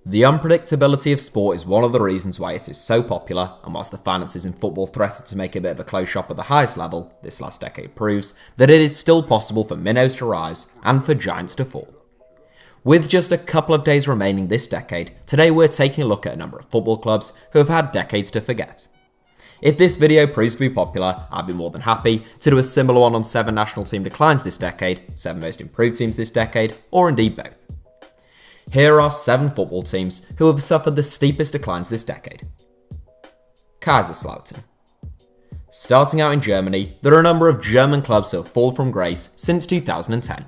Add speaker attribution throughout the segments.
Speaker 1: The unpredictability of sport is one of the reasons why it is so popular, and whilst the finances in football threaten to make it a bit of a close shop at the highest level, this last decade proves that it is still possible for minnows to rise and for giants to fall. With just a couple of days remaining this decade, today we're taking a look at a number of football clubs who have had decades to forget. If this video proves to be popular, I'd be more than happy to do a similar one on 7 national team declines this decade, 7 most improved teams this decade, or indeed both. Here are 7 football teams who have suffered the steepest declines this decade. Kaiserslautern. Starting out in Germany, there are a number of German clubs who have fallen from grace since 2010.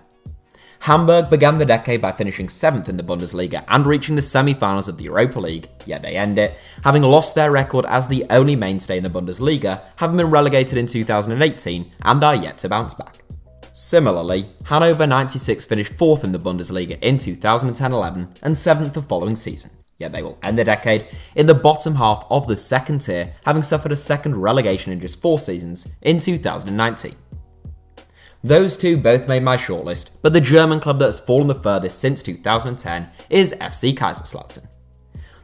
Speaker 1: Hamburg began the decade by finishing 7th in the Bundesliga and reaching the semi-finals of the Europa League, yet they end it, having lost their record as the only mainstay in the Bundesliga, having been relegated in 2018 and are yet to bounce back. Similarly, Hannover 96 finished 4th in the Bundesliga in 2010-11 and 7th the following season, yet they will end the decade in the bottom half of the second tier, having suffered a second relegation in just 4 seasons in 2019. Those two both made my shortlist, but the German club that has fallen the furthest since 2010 is FC Kaiserslautern.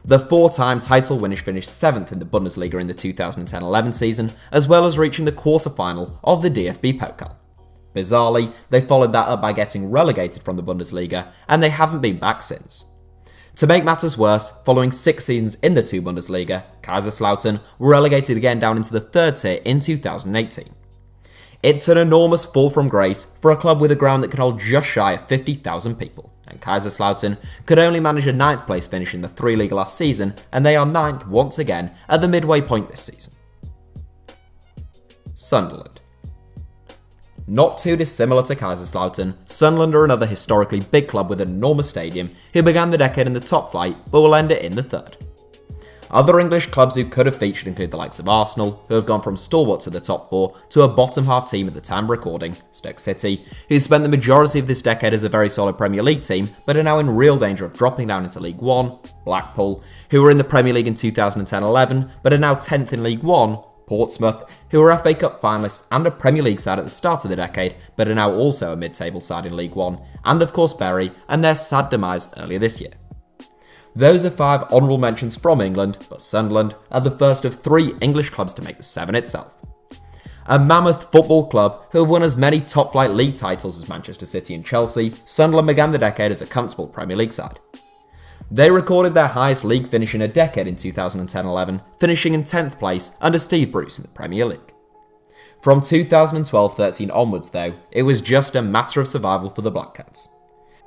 Speaker 1: The 4-time title winners finished 7th in the Bundesliga in the 2010-11 season, as well as reaching the quarter-final of the DFB Pokal. Bizarrely, they followed that up by getting relegated from the Bundesliga, and they haven't been back since. To make matters worse, following 6 seasons in the 2 Bundesliga, Kaiserslautern were relegated again down into the 3rd tier in 2018. It's an enormous fall from grace for a club with a ground that can hold just shy of 50,000 people, and Kaiserslautern could only manage a 9th place finish in the 3 League last season, and they are 9th once again at the midway point this season. Sunderland. Not too dissimilar to Kaiserslautern, Sunderland are another historically big club with an enormous stadium who began the decade in the top flight but will end it in the 3rd. Other English clubs who could have featured include the likes of Arsenal, who have gone from stalwarts of the top 4 to a bottom half team at the time of recording, Stoke City, who spent the majority of this decade as a very solid Premier League team but are now in real danger of dropping down into League One, Blackpool, who were in the Premier League in 2010-11 but are now 10th in League One, Portsmouth, who were FA Cup finalists and a Premier League side at the start of the decade, but are now also a mid-table side in League One, and of course Bury, and their sad demise earlier this year. Those are 5 honourable mentions from England, but Sunderland are the first of 3 English clubs to make the 7 itself. A mammoth football club who have won as many top-flight league titles as Manchester City and Chelsea, Sunderland began the decade as a comfortable Premier League side. They recorded their highest league finish in a decade in 2010-11, finishing in 10th place under Steve Bruce in the Premier League. From 2012-13 onwards though, it was just a matter of survival for the Black Cats.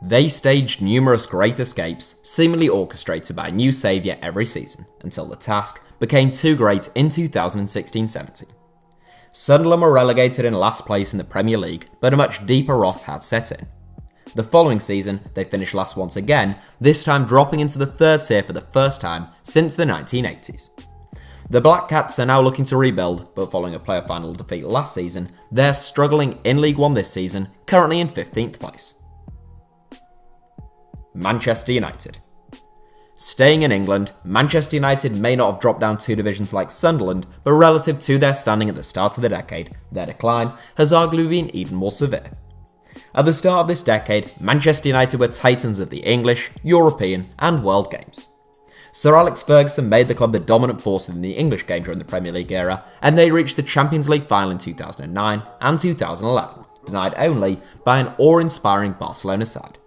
Speaker 1: They staged numerous great escapes, seemingly orchestrated by a new saviour every season, until the task became too great in 2016-17. Sunderland were relegated in last place in the Premier League, but a much deeper rot had set in. The following season, they finished last once again, this time dropping into the 3rd tier for the first time since the 1980s. The Black Cats are now looking to rebuild, but following a playoff final defeat last season, they're struggling in League One this season, currently in 15th place. Manchester United. Staying in England, Manchester United may not have dropped down 2 divisions like Sunderland, but relative to their standing at the start of the decade, their decline has arguably been even more severe. At the start of this decade, Manchester United were titans of the English, European and World Games. Sir Alex Ferguson made the club the dominant force within the English game during the Premier League era, and they reached the Champions League final in 2009 and 2011, denied only by an awe-inspiring Barcelona side.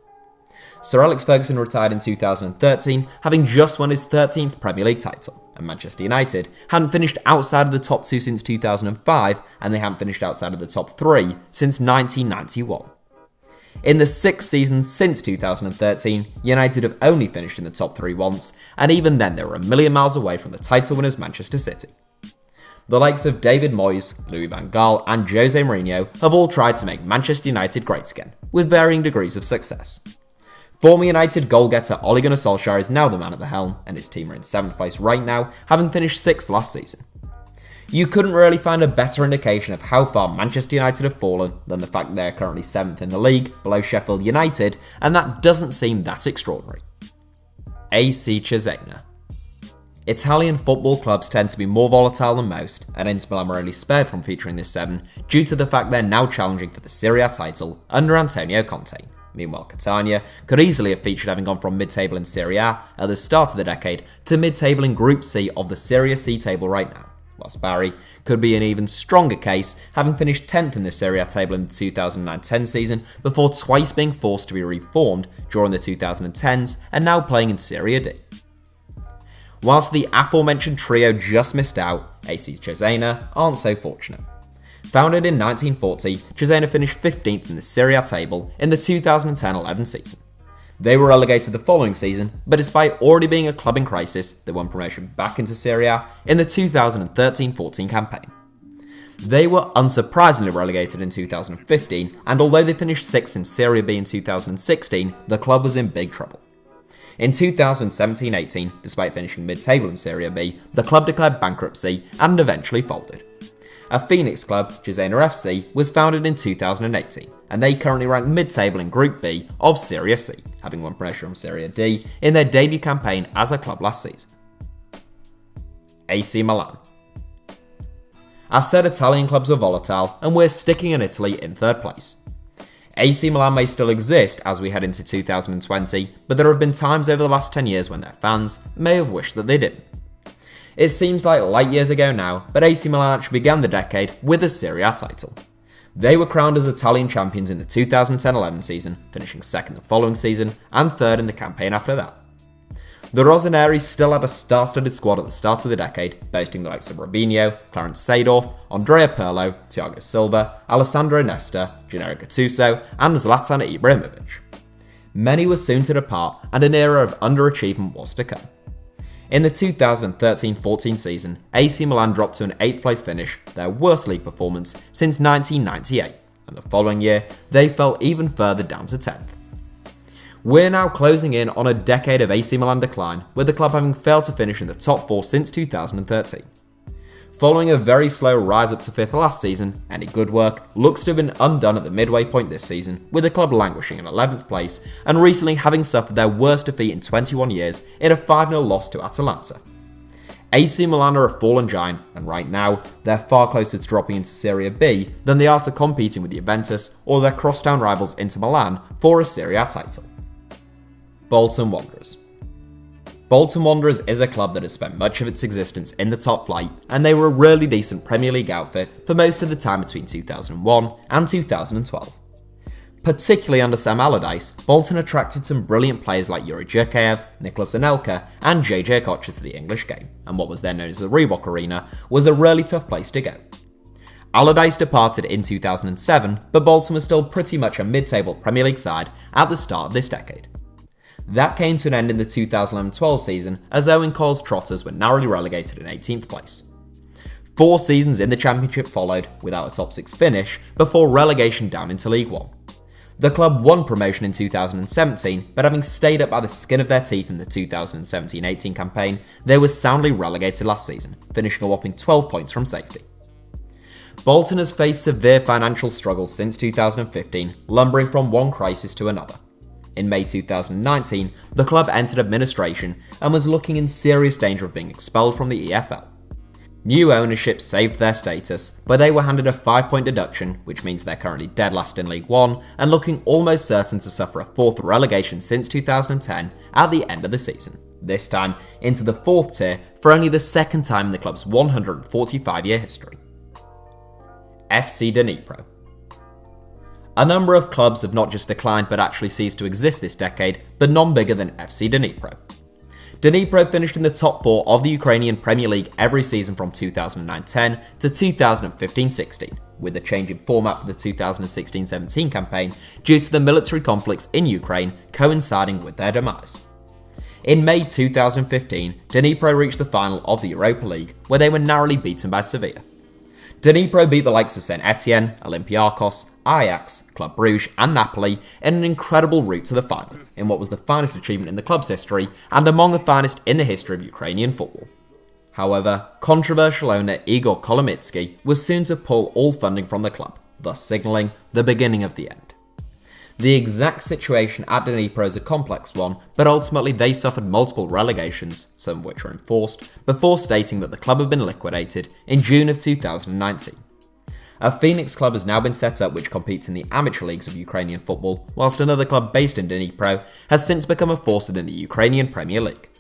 Speaker 1: Sir Alex Ferguson retired in 2013, having just won his 13th Premier League title, and Manchester United hadn't finished outside of the top 2 since 2005, and they hadn't finished outside of the top 3 since 1991. In the 6 seasons since 2013, United have only finished in the top 3 once, and even then they were a million miles away from the title winners Manchester City. The likes of David Moyes, Louis van Gaal and Jose Mourinho have all tried to make Manchester United great again, with varying degrees of success. Former United goal-getter Ole Gunnar Solskjaer is now the man at the helm, and his team are in 7th place right now, having finished 6th last season. You couldn't really find a better indication of how far Manchester United have fallen than the fact that they are currently 7th in the league, below Sheffield United, and that doesn't seem that extraordinary. AC Cesena. Italian football clubs tend to be more volatile than most, and Inter Milan were only spared from featuring this 7 due to the fact they're now challenging for the Serie A title under Antonio Conte. Meanwhile, Catania could easily have featured having gone from mid-table in Serie A at the start of the decade to mid-table in Group C of the Serie C table right now, whilst Bari could be an even stronger case, having finished 10th in the Serie A table in the 2009-10 season before twice being forced to be reformed during the 2010s and now playing in Serie D. Whilst the aforementioned trio just missed out, AC Cesena aren't so fortunate. Founded in 1940, Cesena finished 15th in the Serie A table in the 2010-11 season. They were relegated the following season, but despite already being a club in crisis, they won promotion back into Serie A in the 2013-14 campaign. They were unsurprisingly relegated in 2015, and although they finished 6th in Serie B in 2016, the club was in big trouble. In 2017-18, despite finishing mid-table in Serie B, the club declared bankruptcy and eventually folded. A Phoenix club, Cesena FC, was founded in 2018, and they currently rank mid-table in Group B of Serie C, having won promotion from Serie D in their debut campaign as a club last season. AC Milan. As said, Italian clubs are volatile, and we're sticking in Italy in third place. AC Milan may still exist as we head into 2020, but there have been times over the last 10 years when their fans may have wished that they didn't. It seems like light years ago now, but AC Milan actually began the decade with a Serie A title. They were crowned as Italian champions in the 2010-11 season, finishing second the following season and third in the campaign after that. The Rossoneri still had a star-studded squad at the start of the decade, boasting the likes of Robinho, Clarence Seedorf, Andrea Pirlo, Thiago Silva, Alessandro Nesta, Gennaro Gattuso, and Zlatan Ibrahimovic. Many were soon to depart, and an era of underachievement was to come. In the 2013-14 season, AC Milan dropped to an 8th place finish, their worst league performance since 1998, and the following year, they fell even further down to 10th. We're now closing in on a decade of AC Milan decline, with the club having failed to finish in the top 4 since 2013. Following a very slow rise up to 5th last season, any good work looks to have been undone at the midway point this season, with the club languishing in 11th place and recently having suffered their worst defeat in 21 years in a 5-0 loss to Atalanta. AC Milan are a fallen giant, and right now, they're far closer to dropping into Serie B than they are to competing with Juventus or their crosstown rivals Inter Milan for a Serie A title. Bolton Wanderers. Bolton Wanderers is a club that has spent much of its existence in the top flight, and they were a really decent Premier League outfit for most of the time between 2001 and 2012. Particularly under Sam Allardyce, Bolton attracted some brilliant players like Yuri Djurkaev, Nicolas Anelka, and JJ Okocha to the English game, and what was then known as the Reebok Arena was a really tough place to go. Allardyce departed in 2007, but Bolton was still pretty much a mid-table Premier League side at the start of this decade. That came to an end in the 2011-12 season as Owen Coyle's Trotters were narrowly relegated in 18th place. 4 seasons in the Championship followed without a top 6 finish before relegation down into League One. The club won promotion in 2017, but having stayed up by the skin of their teeth in the 2017-18 campaign, they were soundly relegated last season, finishing a whopping 12 points from safety. Bolton has faced severe financial struggles since 2015, lumbering from one crisis to another. In May 2019, the club entered administration and was looking in serious danger of being expelled from the EFL. New ownership saved their status, but they were handed a 5-point deduction, which means they're currently dead last in League One and looking almost certain to suffer a 4th relegation since 2010 at the end of the season, this time into the 4th tier for only the 2nd time in the club's 145-year history. FC Dnipro. A number of clubs have not just declined but actually ceased to exist this decade, but none bigger than FC Dnipro. Dnipro finished in the top 4 of the Ukrainian Premier League every season from 2009-10 to 2015-16, with a change in format for the 2016-17 campaign due to the military conflicts in Ukraine coinciding with their demise. In May 2015, Dnipro reached the final of the Europa League, where they were narrowly beaten by Sevilla. Dnipro beat the likes of St Etienne, Olympiacos, Ajax, Club Brugge and Napoli in an incredible route to the final, in what was the finest achievement in the club's history and among the finest in the history of Ukrainian football. However, controversial owner Igor Kolomitsky was soon to pull all funding from the club, thus signalling the beginning of the end. The exact situation at Dnipro is a complex one, but ultimately they suffered multiple relegations, some of which were enforced, before stating that the club had been liquidated in June of 2019. A Phoenix club has now been set up which competes in the amateur leagues of Ukrainian football, whilst another club based in Dnipro has since become a force within the Ukrainian Premier League.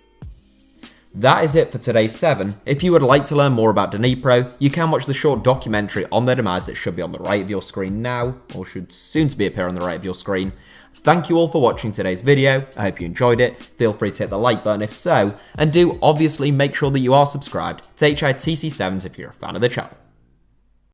Speaker 1: That is it for today's 7. If you would like to learn more about Dnipro, you can watch the short documentary on their demise that should be on the right of your screen now, or should soon to be appear on the right of your screen. Thank you all for watching today's video, I hope you enjoyed it, feel free to hit the like button if so, and do obviously make sure that you are subscribed to HITC7s if you're a fan of the channel.